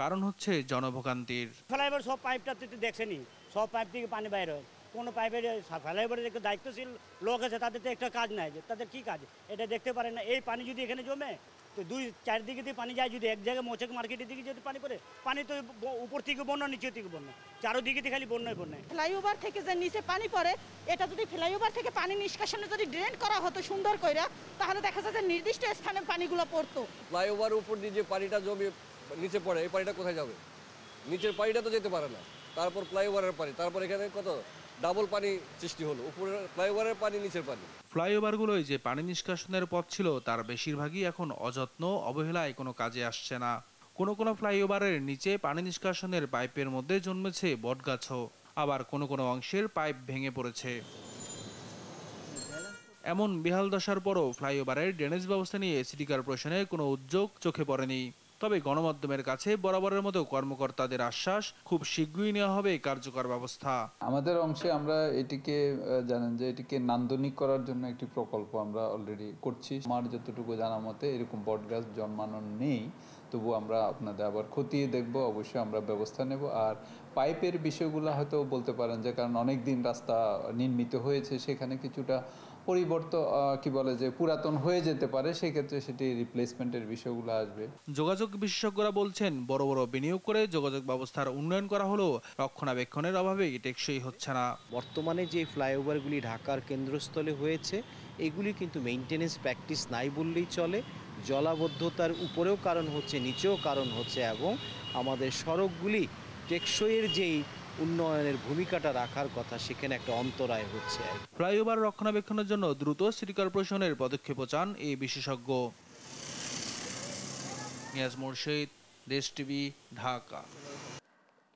কারণ হচ্ছে জনভোগান্তির। ফ্লাইওভার সব পাইপটা তো দেখছেনি, সব পাইপ থেকে পানি বাইর হয়। কোনো পাইপের ফ্লাইওভারের একটা দায়িত্বশীল লোক আছে, তাদের তো একটা কাজ নাই, তাদের কি কাজ এটা দেখতে পারে না। এই পানি যদি এখানে জমে তো 2-4 দিকে দিয়ে পানি যায়, যদি এক জায়গায় মোচক মার্কেটের দিকে যদি পানি পড়ে, পানি তো উপর থেকে বন্যা, নিচে থেকে বন্যা, চারোদিকে দিয়ে খালি বন্যায় বন্যায়। ফ্লাইওভার থেকে যে নিচে পানি পড়ে, এটা যদি ফ্লাইওভার থেকে পানি নিষ্কাশনে যদি ড্রেন করা হতো সুন্দর করে, তাহলে দেখা যায় যে নির্দিষ্ট স্থানে পানিগুলো পড়তো। ফ্লাইওভার উপর দিয়ে যে পানিটা জমে নিচে পড়ে, এই পানিটা কোথায় যাবে? নিচের পানিটা তো যেতে পারে না, তারপর ফ্লাইওভারের পানি, তারপর এখানে কত ডাবল পানি সৃষ্টি হলো, উপরের ফ্লাইওভারের পানি, নিচের পানি। ফ্লাইওভারগুলোয় যে পানি নিষ্কাশনের পথ ছিল তার বেশিরভাগই এখন অযত্ন, অবহেলায় কোনো কাজে আসছে না। কোনো কোনো ফ্লাইওভারের নিচে পানি নিষ্কাশনের পাইপের মধ্যে জন্মেছে বটগাছও, আবার কোনো কোনো অংশের পাইপ ভেঙে পড়েছে। এমন বেহাল দশার পরও ফ্লাইওভারের ড্রেনেজ ব্যবস্থা নিয়ে সিটি কর্পোরেশনের কোনো উদ্যোগ চোখে পড়েনি। তবে গণমাধ্যমের কাছে বরাবরের মতো কর্মকর্তাদের আশ্বাস, খুব শীঘ্রই নেওয়া হবে কার্যকর ব্যবস্থা। আমাদের অংশে আমরা এটিকে জানেন যে এটিকে নান্দনিক করার জন্য একটি প্রকল্প আমরা অলরেডি করছি। আমার যতটুকু জানা মতে এরকম বটগাছ জন্মানো নেই, তবু আমরা আপনাদের আবার খতিয়ে দেখব, অবশ্যই আমরা ব্যবস্থা নেব। আর পাইপের বিষয়গুলো হয়তো বলতে পারেন যে কারণ অনেক দিন রাস্তা নির্মিত হয়েছে, সেখানে কিছুটা পরিবর্তন কি বলে যে পুরাতন হয়ে যেতে পারে, সেক্ষেত্রে সেটি রিপ্লেসমেন্টের বিষয়গুলো আসবে। যোগাযোগ বিশেষজ্ঞরা বলছেন বড় বড় বিনিয়োগ করে যোগাযোগ ব্যবস্থার উন্নয়ন করা হলেও রক্ষণাবেক্ষণের অভাবে টেকসই হচ্ছে না। বর্তমানে যে ফ্লাইওভারগুলি ঢাকার কেন্দ্রস্থলে হয়েছে, এগুলি কিন্তু মেইনটেনেন্স প্র্যাকটিস নাই বললেই চলে। জলাবদ্ধতার উপরেও কারণ হচ্ছে, নিচেও কারণ হচ্ছে, এবং আমাদের সড়কগুলি টেকসইয়ের যেই উন্নয়নের ভূমিকাটা রাখার কথা সেখানে একটা অন্তরায় হচ্ছে। ফ্লাইওভার রক্ষণাবেক্ষণের জন্য দ্রুত সিটি কর্পোরেশনের পদক্ষেপ চান এই বিশেষজ্ঞ। নিয়াজ মুর্শিদ, দেশ টিভি, ঢাকা।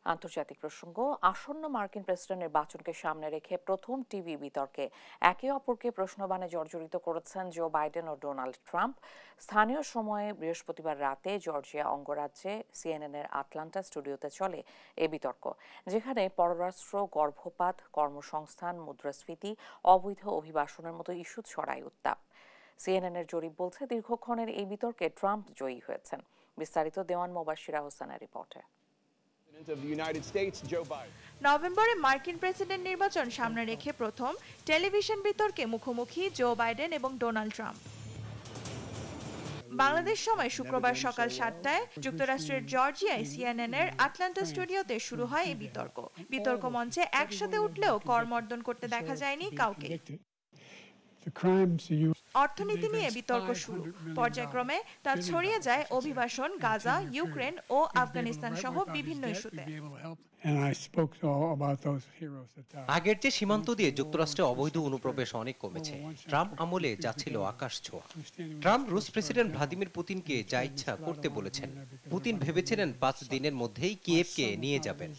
আন্তর্জাতিক প্রসঙ্গ, আসন্ন মার্কিন প্রেসিডেন্ট নির্বাচনকে সামনে রেখে প্রথম টিভি বিতর্কে একে অপরকে প্রশ্নবাণে জর্জরিত করেছেন জো বাইডেন ও ডোনাল্ড ট্রাম্প। স্থানীয় সময়ে বৃহস্পতিবার রাতে জর্জিয়া অঙ্গরাজ্যে সিএনএনের আটলান্টা স্টুডিওতে চলে এ বিতর্ক, যেখানে পররাষ্ট্র, গর্ভপাত, কর্মসংস্থান, মুদ্রাস্ফীতি, অবৈধ অভিবাসনের মতো ইস্যু ছড়ায় উত্তাপ। সিএনএনের জরিপ বলছে দীর্ঘক্ষণের এই বিতর্কে ট্রাম্প জয়ী হয়েছেন। বিস্তারিত দেওয়ান মোবাশিরা হোসেনের রিপোর্টে। নভেম্বরে মার্কিন প্রেসিডেন্ট নির্বাচন সামনে রেখে প্রথম টেলিভিশন বিতর্কে মুখোমুখি জো বাইডেন এবং ডোনাল্ড ট্রাম্প। বাংলাদেশ সময় শুক্রবার সকাল 7টায় যুক্তরাষ্ট্রের জর্জিয়ায় সিএনএনের আটলান্টা স্টুডিওতে শুরু হয় এই বিতর্ক। বিতর্ক মঞ্চে একসাথে উঠলেও করমর্দন করতে দেখা যায়নি কাউকে। অর্থনীতি নিয়ে বিতর্ক শুরু, পর্যায়ক্রমে তা ছড়িয়ে যায় অভিবাসন, গাজা, ইউক্রেন ও আফগানিস্তান সহ বিভিন্ন ইস্যুতে। আগের যে সীমান্ত দিয়ে যুক্তরাষ্ট্রে অবৈধ অনুপ্রবেশ অনেক কমেছে। ট্রাম্প আমলে যা ছিল আকাশ ছোঁয়া। ট্রাম্প রুশ প্রেসিডেন্ট ভ্লাদিমির পুতিনকে যা ইচ্ছা করতে বলেছেন। পুতিন ভেবেছিলেন 5 দিনের মধ্যেই কিয়েভকে নিয়ে যাবেন।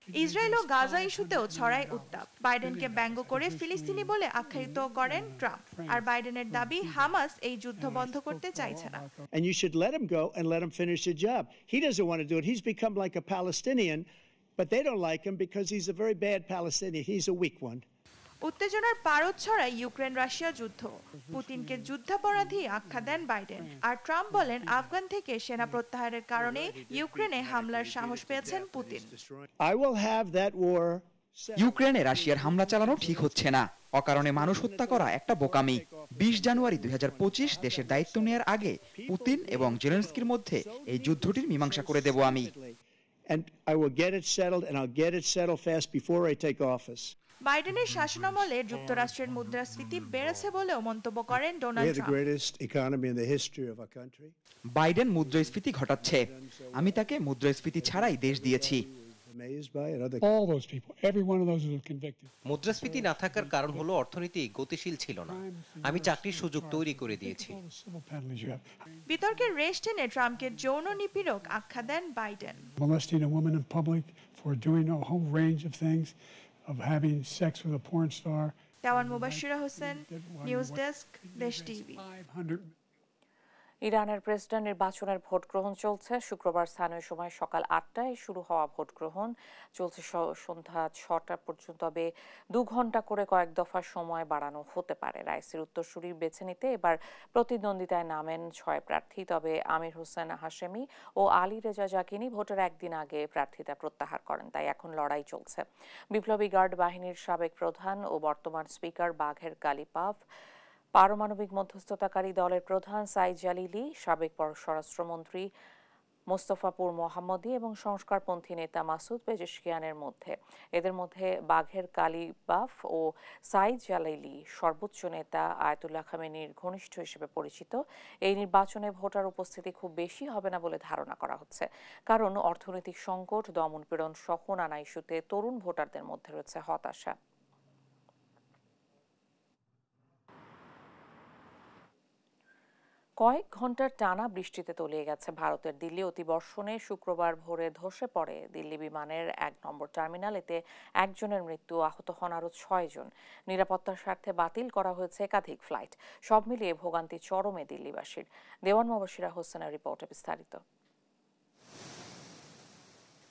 ইসরায়েল ও গাজা ইস্যুতেও ছড়ায় উত্তাপ। বাইডেনকে ব্যঙ্গ করে ফিলিস্তিনি বলে আখ্যায়িত করেন ট্রাম্প। আর বাইডেনের দাবি হামাস এই যুদ্ধ বন্ধ করতে চাইছে না। And you should let him go and let him finish the job. He doesn't want to do it. He's become like a Palestinian, but they don't like him because he's a very bad Palestinian. He's a weak one. উত্তেজনার পারদ ছড়ায় Ukraine Russia যুদ্ধ। পুতিনকে যুদ্ধাপরাধী আখ্যা দেন Biden. আর Trump বলেন আফগান থেকে সেনা প্রত্যাহারের কারণে ইউক্রেনে হামলার সাহস পেয়েছেন Putin. I will have that war. ইউক্রেনে রাশিয়ার হামলা চালানো ঠিক হচ্ছে না। অকারণে মানুষ হত্যা করা একটা বোকামি। 20 জানুয়ারি 2025 দেশের দায়িত্ব নেওয়ার আগে পুতিন এবং জেলেনস্কির মধ্যে এই যুদ্ধটির মীমাংসা করে দেব আমি। And I will get it settled, and I'll get it settled fast before I take office. বাইডেনের শাসনামলে যুক্তরাষ্ট্রের মুদ্রাস্ফীতি বেড়েছে বলেও মন্তব্য করেন ডোনাল্ড ট্রাম্প। বাইডেন মুদ্রাস্ফীতি ঘটাচ্ছে, আমি তাকে মুদ্রাস্ফীতি ছাড়াই দেশ দিয়েছি। মুদ্রাস্ফীতি না থাকার কারণ হলো অর্থনীতি গতিশীল ছিল না। আমি চাকরির সুযোগ তৈরি করে দিয়েছি। বিতর্কের রেশ টেনে ট্রাম্পকে যৌন নিপীড়ক আখ্যা দেন Biden. Of having sex with a porn star. Dewan Mubashira Hossain, news desk, Desh TV. ইরানের প্রেসিডেন্ট নির্বাচনের ভোট গ্রহণ চলছে। শুক্রবার স্থানীয় সময় সকাল 8টায় শুরু হওয়া ভোট গ্রহণ চলছে সন্ধ্যা 6টা পর্যন্ত। তবে 2 ঘন্টা করে কয়েক দফা সময় বাড়ানো হতে পারে। রাইসির উত্তরসূরি বেছে নিতে এবার প্রতিদ্বন্দ্বিতায় নামেন 6 প্রার্থী। তবে আমির হোসেন হাশেমি ও আলী রেজা জাকিনি ভোটের একদিন আগে প্রার্থিতা প্রত্যাহার করেন, তাই এখন লড়াই চলছে। বিপ্লবী গার্ড বাহিনীর সাবেক প্রধান ও বর্তমান স্পিকার বাঘের গালিপাভ, পারমাণবিক মধ্যস্থতাকারী দলের প্রধান সাইদ জালিলি, সাবেক স্বরাষ্ট্রমন্ত্রী মোস্তফাপুর মোহাম্মদী এবং সংস্কারপন্থী নেতা মাসুদ পেজেশকিয়ানের মধ্যে। এদের মধ্যে বাঘের কালিবাফ ও সাইদ জালিলি সর্বোচ্চ নেতা আয়াতুল্লাহ খামেনির ঘনিষ্ঠ হিসেবে পরিচিত। এই নির্বাচনে ভোটার উপস্থিতি খুব বেশি হবে না বলে ধারণা করা হচ্ছে, কারণ অর্থনৈতিক সংকট, দমনপীড়ন সহ নানা ইস্যুতে তরুণ ভোটারদের মধ্যে রয়েছে হতাশা। কয়েক ঘন্টার টানা বৃষ্টিতে তলিয়ে গেছে ভারতের দিল্লি। অতিবর্ষণে শুক্রবার ভোরে ধসে পড়ে দিল্লি বিমানের 1 নম্বর টার্মিনাল। এতে একজনের মৃত্যু, আহত হন আরও 6 জন। নিরাপত্তার স্বার্থে বাতিল করা হয়েছে একাধিক ফ্লাইট। সব মিলিয়ে ভোগান্তি চরমে দিল্লিবাসীর। দেওয়ান মুবাশিরা হোসেনের রিপোর্টে বিস্তারিত।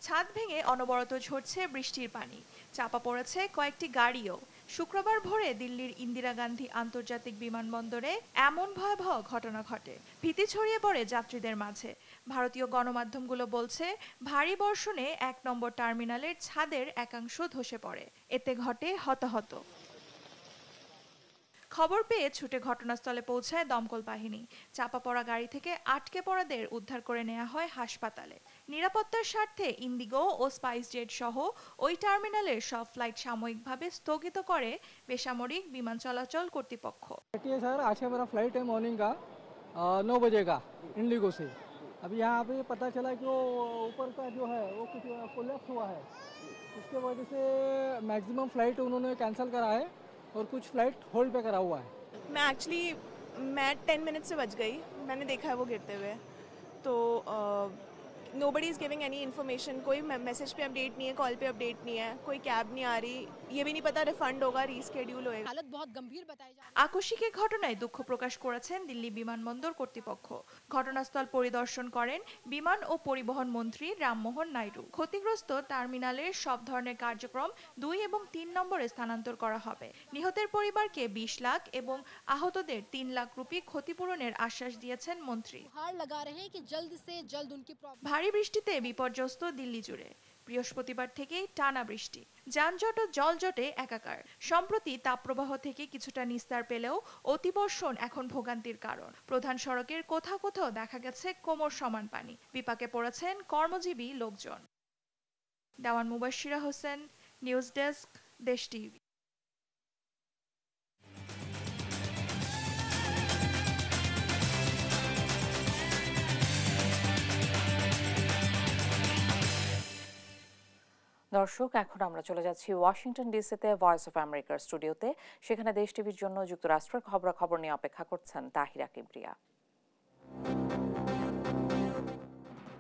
ছাদ ভেঙে অনবরত ঝরছে বৃষ্টির পানি, চাপা পড়েছে কয়েকটি গাড়িও। শুক্রবার ভোরে দিল্লির ইন্দিরা গান্ধী আন্তর্জাতিক বিমানবন্দরে এমন ভয়াবহ ঘটনা ঘটে, ভীতি ছড়িয়ে পড়ে যাত্রীদের মাঝে। ভারতীয় গণমাধ্যমগুলো বলছে ভারী বর্ষণে 1 নম্বর টার্মিনালের ছাদের একাংশ ধসে পড়ে। এতে ঘটে হতাহত। খবর পেয়ে ছুটে ঘটনাস্থলে পৌঁছায় দমকল বাহিনী। চাপা পড়া গাড়ি থেকে আটকে পড়াদের উদ্ধার করে নেওয়া হয় হাসপাতালে। নিরাপত্তার স্বার্থে ইন্ডিগো ও স্পাইস জেট সহ ওই টার্মিনালের সব ফ্লাইট সাময়িকভাবে স্থগিত করে বেসামরিক বিমান চলাচল কর্তৃপক্ষ। सर आज का मेरा फ्लाइट है मॉर्निंग का, 9 बजे का इंडिगो से। अभी यहाँ पे पता चला कि वो ऊपर का जो है वो कुछ कोलैप्स हुआ है, उसके वजह से मैक्सिमम फ्लाइट उन्होंने कैंसिल करा है और कुछ फ्लाइट होल्ड पे करा हुआ है। मैं 10 मिनट से बच गई, मैंने देखा है वो गिरते हुए। तो nobody is giving any information, कोई मैसेज पे अपडेट नहीं है, कॉल पे अपडेट नहीं है, कोई कैब नहीं आ रही, ये भी नहीं पता रिफंड होगा, রিস্কেডিউল होएगा। हालत बहुत गंभीर बताई जा। আকস্মিক এই ঘটনায় দুঃখ প্রকাশ করেছেন দিল্লি বিমানবন্দর কর্তৃপক্ষ। ঘটনাস্থল পরিদর্শন করেন বিমান ও পরিবহন মন্ত্রী রামমোহন নাইডু। ক্ষতিগ্রস্ত টার্মিনালের সব ধরনের কার্যক্রম 2 এবং 3 নম্বরে স্থানান্তর করা হবে। নিহতের পরিবারকে 20 লাখ এবং আহতদের 3 লাখ রুপি ক্ষতিপূরণের আশ্বাস দিয়েছেন মন্ত্রী। ভারী বৃষ্টিতে বিপর্যস্ত দিল্লি জুড়ে। বৃহস্পতিবার থেকেই টানা বৃষ্টি, যানজট ও জলজটে একাকার। সম্প্রতি তাপপ্রবাহ থেকে কিছুটা নিস্তার পেলেও অতিবর্ষণ এখন ভোগান্তির কারণ। প্রধান সড়কের কোথাও কোথাও দেখা গেছে কোমর সমান পানি। বিপাকে পড়েছেন কর্মজীবী লোকজন। দেওয়ান মুবাশশিরা Hossain, news desk, Desh TV. দর্শক, এখন আমরা চলে যাচ্ছি ওয়াশিংটন ডিসিতে ভয়েস অফ আমেরিকার স্টুডিওতে। সেখানে দেশ টিভির জন্য যুক্তরাষ্ট্রের খবরাখবর নিয়ে অপেক্ষা করছেন তাহিরা কিবরিয়া।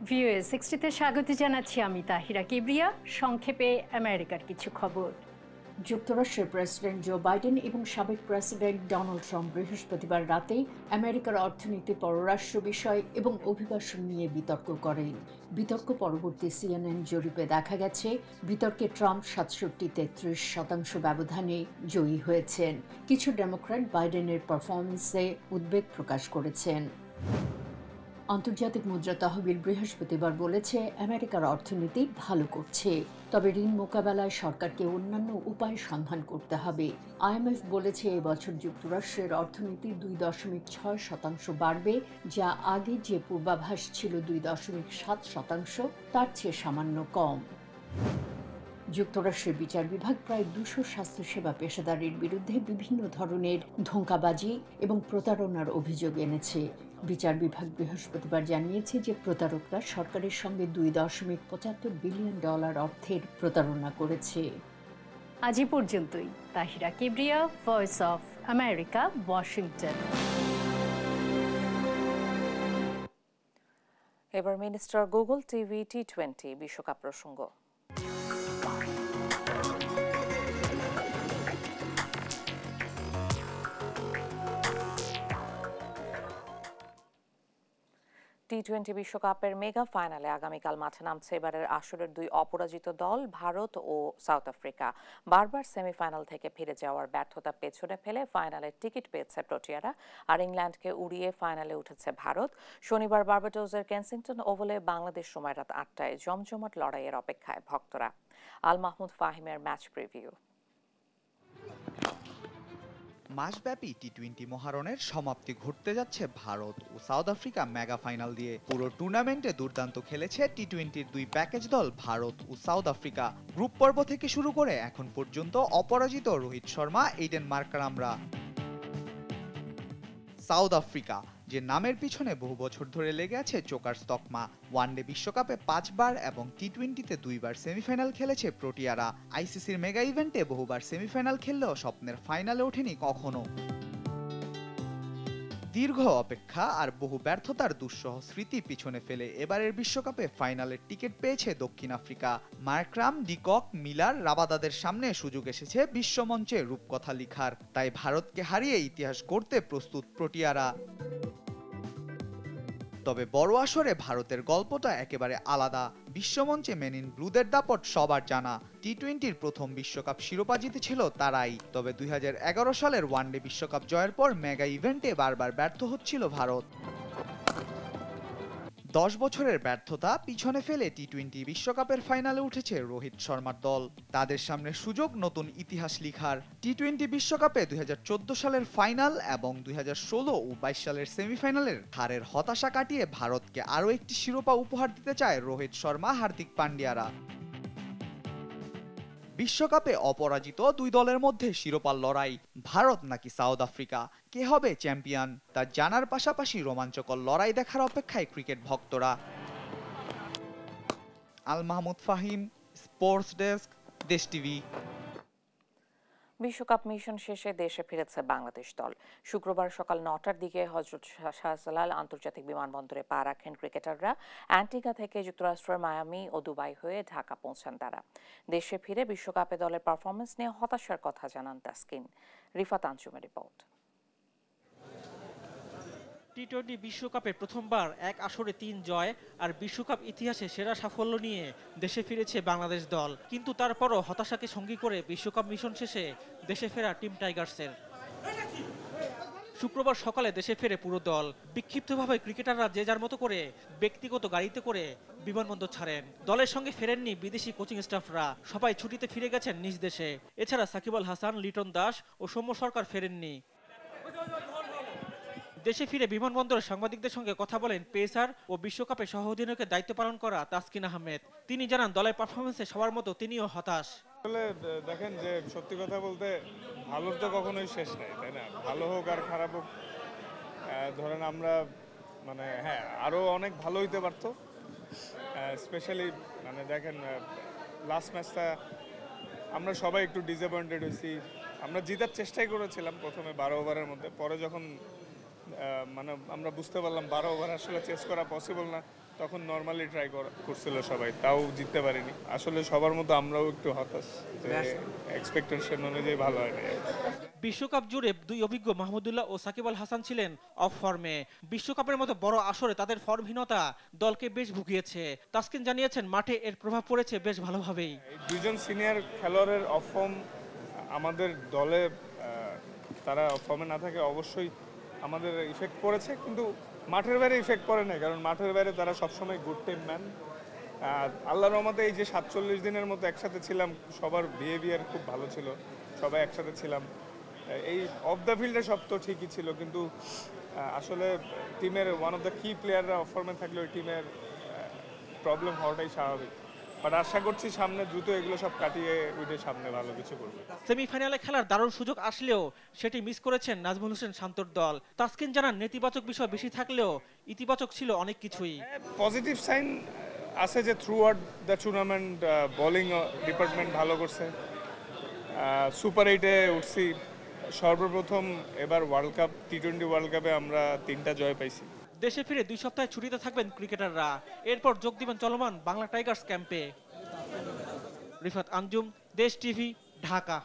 ভিওএ 60তে স্বাগত জানাচ্ছি আমি তাহিরা কিবরিয়া। সংক্ষেপে আমেরিকার কিছু খবর। যুক্তরাষ্ট্রের প্রেসিডেন্ট জো বাইডেন এবং সাবেক প্রেসিডেন্ট ডোনাল্ড ট্রাম্প বৃহস্পতিবার রাতে আমেরিকার অর্থনীতি, পররাষ্ট্র বিষয় এবং অভিবাসন নিয়ে বিতর্ক করেন। বিতর্ক পরবর্তী সিএনএন জরিপে দেখা গেছে বিতর্কে ট্রাম্প ৬৭-৩৩% ব্যবধানে জয়ী হয়েছেন। কিছু ডেমোক্র্যাট বাইডেনের পারফরমেন্সে উদ্বেগ প্রকাশ করেছেন। আন্তর্জাতিক মুদ্রা তহবিল বৃহস্পতিবার বলেছে আমেরিকার অর্থনীতি ভালো করছে, তবে ঋণ মোকাবেলায় সরকারকে অন্যান্য উপায় সন্ধান করতে হবে। আইএমএফ বলেছে এবছর যুক্তরাষ্ট্রের অর্থনীতি 2.6% বাড়বে, যা আগে যে পূর্বাভাস ছিল 2.7%, তার চেয়ে সামান্য কম। যুক্তরাষ্ট্রের বিচার বিভাগ প্রায় 200 স্বাস্থ্যসেবা পেশাদারের বিরুদ্ধে বিভিন্ন ধরনের ধোঁকাবাজি এবং প্রতারণার অভিযোগ এনেছে। বিচার বিভাগ বৃহস্পতিবার জানিয়েছে যে প্রতারকরা সরকারের সঙ্গে $2.75 বিলিয়ন অর্থের প্রতারণা করেছে। আজ পর্যন্তই। Tahira Kibria, voice of America, Washington. এবার মিনিস্টার গুগল টিভি T20 বিশ্বকাপ প্রসঙ্গ। T20 বিশ্বকাপের মেগা ফাইনালে আগামীকাল মাঠে নামছে এবারের আসরের 2 অপরাজিত দল ভারত ও সাউথ আফ্রিকা। বারবার সেমিফাইনাল থেকে ফিরে যাওয়ার ব্যর্থতা পেছনে ফেলে ফাইনালের টিকিট পেয়েছে প্রোটিয়ারা, আর ইংল্যান্ডকে উড়িয়ে ফাইনালে উঠেছে ভারত। শনিবার বার্বাডোসের কেনসিংটন ওভালে বাংলাদেশ সময় রাত 8টায় জমজমাট লড়াইয়ের অপেক্ষায় ভক্তরা। আল মাহমুদ ফাহিমের ম্যাচ প্রিভিউ। মাসব্যাপী টি-20 মহারণের সমাপ্তি ঘটতে যাচ্ছে ভারত ও সাউথ আফ্রিকা মেগা ফাইনাল দিয়ে। পুরো টুর্নামেন্টে দুর্দান্ত খেলেছে টি-20-র 2 প্যাকেজ দল ভারত ও সাউথ আফ্রিকা। গ্রুপ পর্ব থেকে শুরু করে এখন পর্যন্ত অপরাজিত রোহিত শর্মা, এইডেন মার্কারামরা। সাউথ আফ্রিকা, যে নামের পিছনে বহু বছর ধরে লেগে আছে চোকার তকমা। ওয়ানডে বিশ্বকাপে 5 বার এবং টি-20-তে 2 বার সেমিফাইনাল খেলেছে প্রোটিয়ারা। আইসিসির মেগা ইভেন্টে বহুবার সেমিফাইনাল খেললেও স্বপ্নের ফাইনালে ওঠেনি কখনো। দীর্ঘ অপেক্ষা আর বহু ব্যর্থতার দুঃসহ স্মৃতি পিছনে ফেলে এবারের বিশ্বকাপে ফাইনালের টিকিট পেয়েছে দক্ষিণ আফ্রিকা। মার্করাম, ডিকক, মিলার, রাবাদাদের সামনে সুযোগ এসেছে বিশ্বমঞ্চে রূপকথা লিখার। তাই ভারতকে হারিয়ে ইতিহাস গড়তে প্রস্তুত প্রোটিয়ারা। তবে বড় আসরে ভারতের গল্পটা একেবারে আলাদা। বিশ্বমঞ্চে মেন ইন ব্লুদের দাপট সবার জানা। টি-20-র প্রথম বিশ্বকাপ শিরোপা জিতেছিল তারাই। তবে 2011 সালের ওয়ানডে বিশ্বকাপ জয়ের পর মেগা ইভেন্টে বারবার ব্যর্থ হচ্ছিল ভারত। 10 বছরের ব্যর্থতা পিছনে ফেলে টি-20 বিশ্বকাপের ফাইনালে উঠেছে রোহিত শর্মার দল। তাদের সামনে সুযোগ নতুন ইতিহাস লিখার। টি-20 বিশ্বকাপে 2014 সালের ফাইনাল এবং 2016 ও 22 সালের সেমিফাইনালের হারের হতাশা কাটিয়ে ভারতকে আরও একটি শিরোপা উপহার দিতে চায় রোহিত শর্মা, হার্দিক পান্ডিয়ারা। বিশ্বকাপে অপরাজিত দুই দলের মধ্যে শিরোপার লড়াই। ভারত নাকি সাউথ আফ্রিকা, কে হবে চ্যাম্পিয়ন তা জানার পাশাপাশি রোমাঞ্চকর লড়াই দেখার অপেক্ষায় ক্রিকেট ভক্তরা। Al Mahmud Fahim, sports desk, Desh TV. বিশ্বকাপ মিশন শেষে দেশে ফিরেছে বাংলাদেশ দল। শুক্রবার সকাল 9টার দিকে হযরত শাহজালাল আন্তর্জাতিক বিমানবন্দরে পা রাখেন ক্রিকেটাররা। অ্যান্টিগা থেকে যুক্তরাষ্ট্রের মায়ামি ও দুবাই হয়ে ঢাকা পৌঁছান তারা। দেশে ফিরে বিশ্বকাপে দলের পারফরমেন্স নিয়ে হতাশার কথা জানান তাসকিন। রিফাত আঞ্জুমের রিপোর্ট। টি-20 বিশ্বকাপে প্রথমবার এক আসরে 3 জয় আর বিশ্বকাপ ইতিহাসে সেরা সাফল্য নিয়ে দেশে ফিরেছে বাংলাদেশ দল। কিন্তু তারপরও হতাশাকে সঙ্গী করে বিশ্বকাপ মিশন শেষে দেশে ফেরা টিম টাইগার্সের। শুক্রবার সকালে দেশে ফেরে পুরো দল। বিক্ষিপ্তভাবে ক্রিকেটাররা যে যার মতো করে ব্যক্তিগত গাড়িতে করে বিমানবন্দর ছাড়েন। দলের সঙ্গে ফেরেননি বিদেশি কোচিং স্টাফরা, সবাই ছুটিতে ফিরে গেছেন নিজ দেশে। এছাড়া সাকিব আল হাসান, লিটন দাস ও সৌম্য সরকার ফেরেননি। দেশে ফিরে বিমানবন্দরে সাংবাদিকদের সঙ্গে কথা বলেন পেসার ও বিশ্বকাপে সহ অধিনায়কের দায়িত্ব পালন করা তাসকিন আহমেদ। তিনি জানান দলের পারফরমেন্সে সবার মতো তিনিও হতাশ। আসলে দেখেন যে সত্যি কথা বলতে ভালোর তো কখনোই শেষ নেই, তাই না? ভালো হোক আর খারাপ হোক, ধরেন আমরা মানে হ্যাঁ আরও অনেক ভালো হইতে পারতো। স্পেশালি মানে দেখেন লাস্ট ম্যাচটা আমরা সবাই একটু ডিসঅ্যাপয়েন্টেড হয়েছি। আমরা জিতার চেষ্টাই করেছিলাম প্রথমে 12 ওভারের মধ্যে, পরে যখন মানে আমরা বুঝতে পারলাম 12 ওভার আসলে চেস করা পসিবল না, তখন নর্মালি ট্রাই করছিল সবাই, তাও জিততে পারিনি। আসলে সবার মতো আমরাও একটু হতাশ যে এক্সপেকটেশন অনুযায়ী ভালো হয়নি। বিশ্বকাপ জুড়ে দুই অভিজ্ঞ মাহমুদুল্লাহ ও সাকিব আল হাসান ছিলেন অফ ফর্মে। বিশ্বকাপের মতো বড় আসরে তাদের ফর্মহীনতা দলকে বেশ ভুগিয়েছে। তাসকিন জানিয়েছেন মাঠে এর প্রভাব পড়েছে বেশ ভালোভাবেই। দুজন সিনিয়র খেলোয়াড়ের অফ ফর্ম আমাদের দলে, তারা অফ ফর্মে না থাকে অবশ্যই আমাদের ইফেক্ট পড়েছে, কিন্তু মাঠের বাইরে ইফেক্ট পড়ে না, কারণ মাঠের বাইরে তারা সবসময় গুড টিম ম্যান। আল্লাহর রহমতে এই যে 47 দিনের মতো একসাথে ছিলাম, সবার বিহেভিয়ার খুব ভালো ছিল, সবাই একসাথে ছিলাম। এই অফ দ্য ফিল্ডে সব তো ঠিকই ছিল, কিন্তু আসলে টিমের ওয়ান অফ দ্য কি প্লেয়াররা অফ ফর্মে থাকলে ওই টিমের প্রবলেম হওয়াটাই স্বাভাবিক। বাট আশা করছি সামনে দ্রুত এগুলো সব কাটিয়ে উঠে সামনে ভালো কিছু করবে। সেমিফাইনালে খেলার দারুণ সুযোগ আসলেও সেটি মিস করেছেন নাজমুল হোসেন শান্তর দল। তাসকিন জানান নেতিবাচক বিষয় বেশি থাকলেও ইতিবাচক ছিল অনেক কিছুই। পজিটিভ সাইন আছে যে through out the tournament bowling department ভালো করছে, সুপার 8-এ উঠছি সর্বপ্রথম। এবার ওয়ার্ল্ড কাপ টি-20 ওয়ার্ল্ড কাপে আমরা 3টা জয় পাইছি। দেশে ফিরে 2 সপ্তাহে ছুটিতে থাকবেন ক্রিকেটাররা, এরপর যোগ দিবেন চলমান বাংলা টাইগার্স ক্যাম্পে। রিফাত আঞ্জুম, দেশ টিভি, ঢাকা।